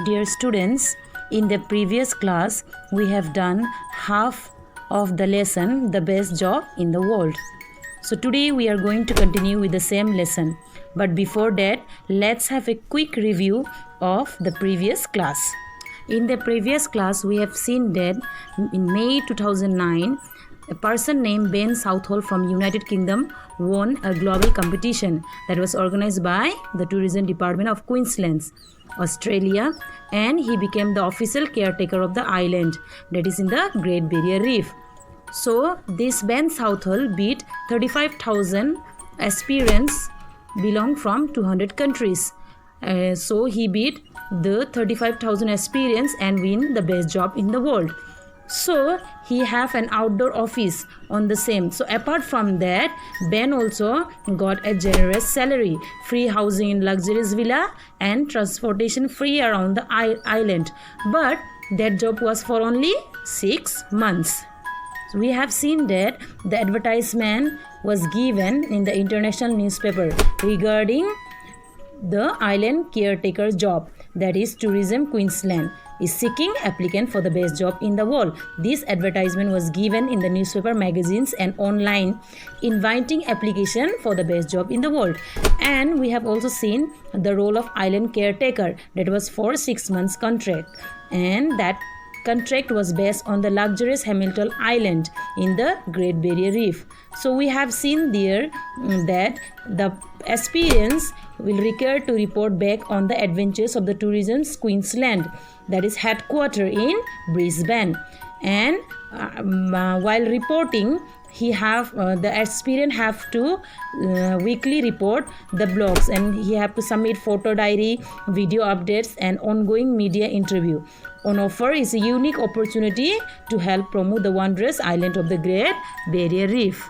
Dear students, in the previous class, we have done half of the lesson, the best job in the world. So today we are going to continue with the same lesson. But before that, let's have a quick review of the previous class. In the previous class, we have seen that in May 2009, a person named Ben Southall from United Kingdom won a global competition that was organized by the Tourism Department of Queensland, Australia, and he became the official caretaker of the island that is in the Great Barrier Reef. So this Ben Southall beat 35,000 aspirants belong from 200 countries. So he beat the 35,000 aspirants and win the best job in the world. So he have an outdoor office on the same. So apart from that, Ben also got a generous salary, free housing in luxurious villa and transportation free around the island. But that job was for only 6 months. So we have seen that the advertisement was given in the international newspaper regarding the island caretaker job, that is Tourism Queensland is seeking applicant for the best job in the world. This advertisement was given in the newspaper, magazines and online, inviting application for the best job in the world. And we have also seen the role of island caretaker, that was for 6 months contract, and that contract was based on the luxurious Hamilton Island in the Great Barrier Reef. So we have seen there that the aspirants will require to report back on the adventures of the Tourism Queensland, that is headquartered in Brisbane. And while reporting, the aspirant have to weekly report the blogs, and he have to submit photo diary, video updates and ongoing media interview. On offer is a unique opportunity to help promote the wondrous island of the Great Barrier Reef.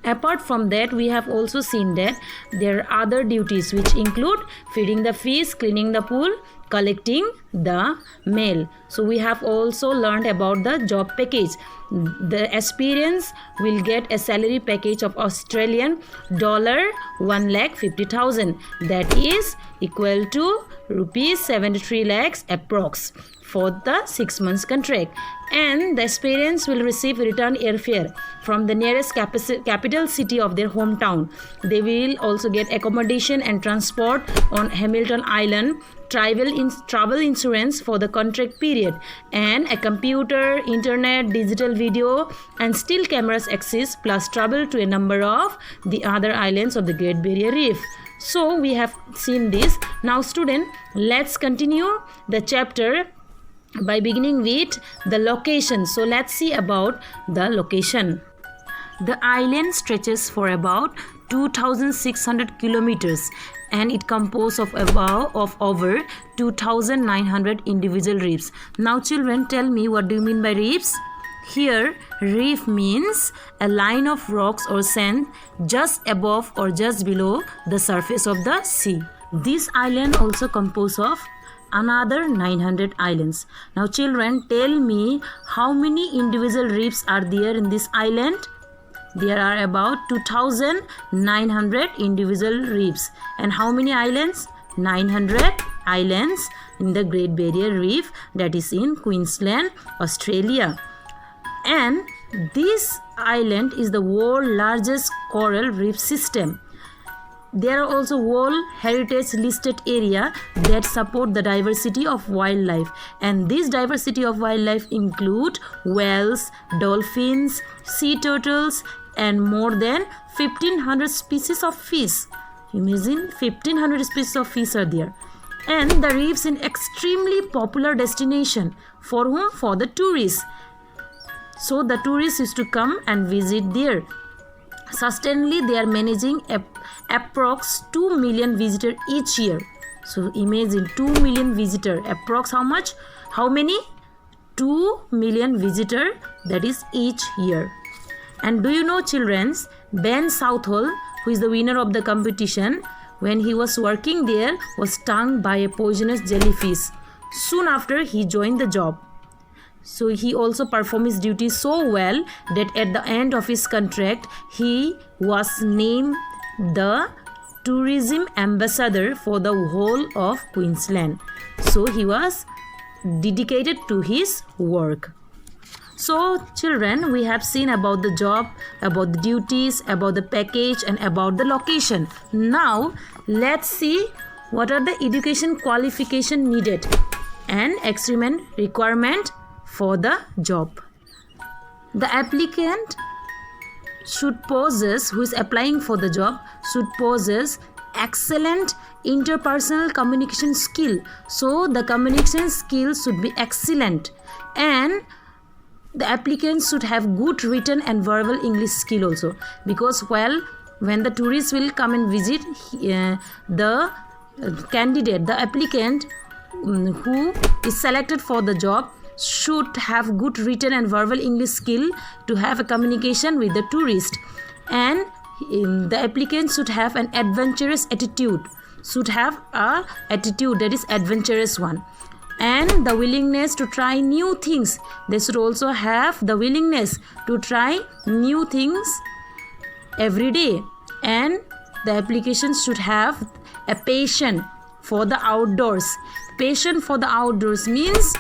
Apart from that, we have also seen that there are other duties which include feeding the fish, cleaning the pool, collecting the mail. So we have also learned about the job package. The aspirants will get a salary package of Australian dollar 1,50,000, that is equal to rupees 73 lakhs approx for the 6 months contract. And the aspirants will receive return airfare from the nearest capital city of their hometown. They will also get accommodation and transport on Hamilton Island, travel insurance for the contract period, and a computer, internet, digital video and still cameras access, plus travel to a number of the other islands of the Great Barrier Reef. So we have seen this. Now student, let's continue the chapter by beginning with the location. So let's see about the location. The island stretches for about 2,600 kilometers and it composed of over 2,900 individual reefs. Now children, tell me, what do you mean by reefs? Here, reef means a line of rocks or sand just above or just below the surface of the sea. This island also composed of another 900 islands. Now children, tell me, how many individual reefs are there in this island? There are about 2,900 individual reefs. And how many islands? 900 islands in the Great Barrier Reef, that is in Queensland, Australia. And this island is the world's largest coral reef system. There are also World Heritage listed area that support the diversity of wildlife, and this diversity of wildlife include whales, dolphins, sea turtles and more than 1,500 species of fish. Imagine 1,500 species of fish are there. And the reefs in extremely popular destination for whom? For the tourists. So the tourists used to come and visit there. Sustainably, they are managing approx 2 million visitors each year. So imagine 2 million visitors. Approx how much? How many? 2 million visitors, that is each year. And do you know children, Ben Southall, who is the winner of the competition, when he was working there, was stung by a poisonous jellyfish. Soon after, he joined the job. So he also performed his duties so well that at the end of his contract, he was named the tourism ambassador for the whole of Queensland. So he was dedicated to his work. So children, we have seen about the job, about the duties, about the package and about the location. Now let's see what are the education qualification needed and experiment requirement for the job. The applicant should possess, who is applying for the job, should possess excellent interpersonal communication skill. So the communication skill should be excellent, and the applicant should have good written and verbal English skill also, because when the tourists will come and visit, the candidate, the applicant who is selected for the job should have good written and verbal English skill to have a communication with the tourist. And the applicant should have an adventurous attitude, should have a attitude that is adventurous one, and the willingness to try new things. They should also have the willingness to try new things every day. And the application should have a passion for the outdoors. Passion for the outdoors means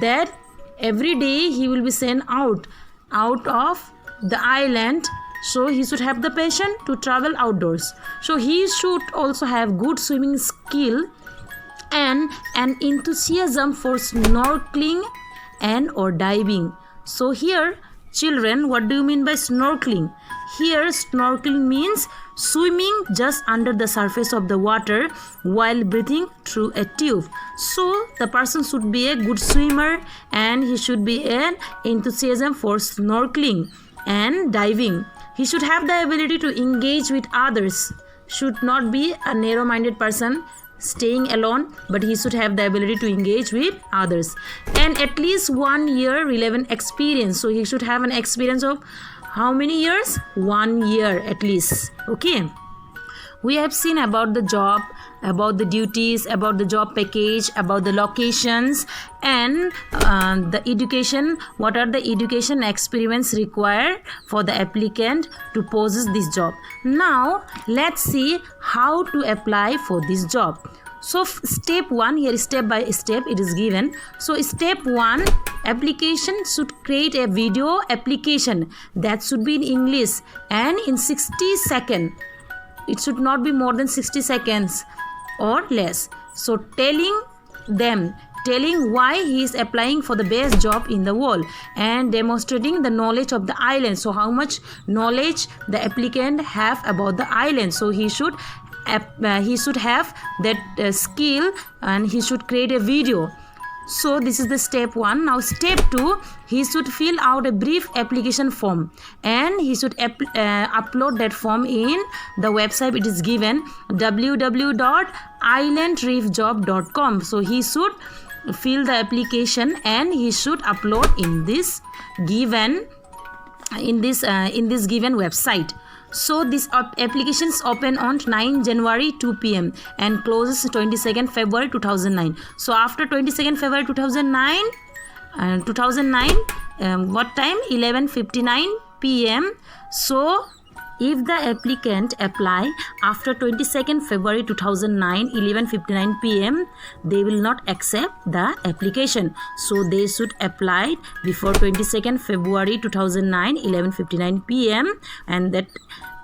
that every day he will be sent out of the island, so he should have the passion to travel outdoors. So he should also have good swimming skill and an enthusiasm for snorkeling and or diving. So here children, what do you mean by snorkeling? Here snorkeling means swimming just under the surface of the water while breathing through a tube. So the person should be a good swimmer and he should be an enthusiasm for snorkeling and diving. He should have the ability to engage with others, should not be a narrow-minded person staying alone, but he should have the ability to engage with others, and at least 1 year relevant experience. So he should have an experience of how many years? 1 year at least. Okay, we have seen about the job, about the duties, about the job package, about the locations, and the education. What are the education experiments required for the applicant to possess this job? Now let's see how to apply for this job. So step 1, here step by step it is given. So step 1, application should create a video application that should be in English and in 60 seconds. It should not be more than 60 seconds or less. So telling why he is applying for the best job in the world and demonstrating the knowledge of the island. So how much knowledge the applicant have about the island. So he should have that skill, and he should create a video. So this is the step 1. Now step 2, he should fill out a brief application form and he should upload that form in the website. It is given www.islandreefjob.com. So he should fill the application and he should upload in this given website. So this application is open on 9 January 2 p.m. and closes 22nd February 2009. So after 22nd February 2009, what time? 11:59 p.m. So if the applicant apply after 22nd February 2009 11:59 p.m. they will not accept the application. So they should apply before 22nd February 2009 11:59 p.m. and that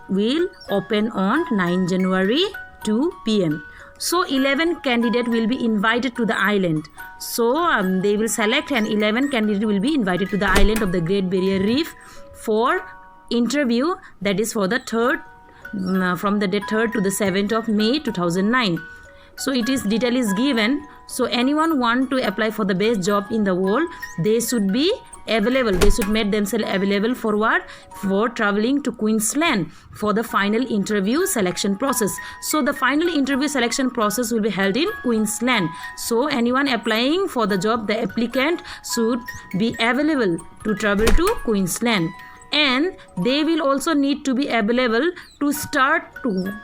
will open on 9 January 2 p.m. So 11 candidate will be invited to the island. So they will select and 11 candidate will be invited to the island of the Great Barrier Reef for interview, that is for the from the day 3rd to the 7th of May 2009. So it is detail is given. So anyone want to apply for the best job in the world, they should be available. They should make themselves available for what? For traveling to Queensland for the final interview selection process. So the final interview selection process will be held in Queensland. So anyone applying for the job, the applicant should be available to travel to Queensland. And they will also need to be available to start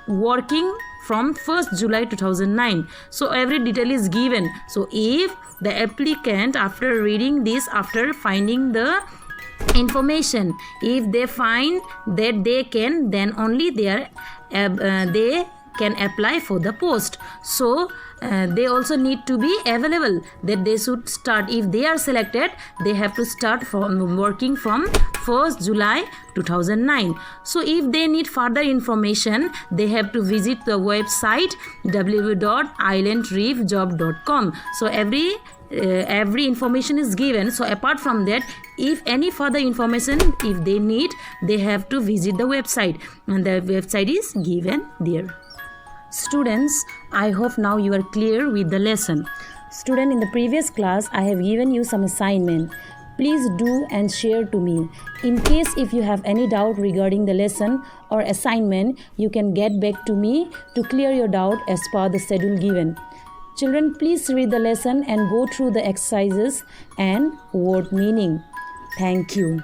working from 1st July 2009. So every detail is given. So if the applicant, after reading this, after finding the information, if they find that they can, then only they can apply for the post. So they also need to be available, that they should start, if they are selected, they have to start from working from 1st July 2009. So if they need further information, they have to visit the website www.islandreefjob.com. So every information is given. So apart from that, if any further information if they need, they have to visit the website, and the website is given there. Students, I hope now you are clear with the lesson. Student, in the previous class I have given you some assignment. Please do and share to me. In case if you have any doubt regarding the lesson or assignment, you can get back to me to clear your doubt as per the schedule given. Children, please read the lesson and go through the exercises and word meaning. Thank you.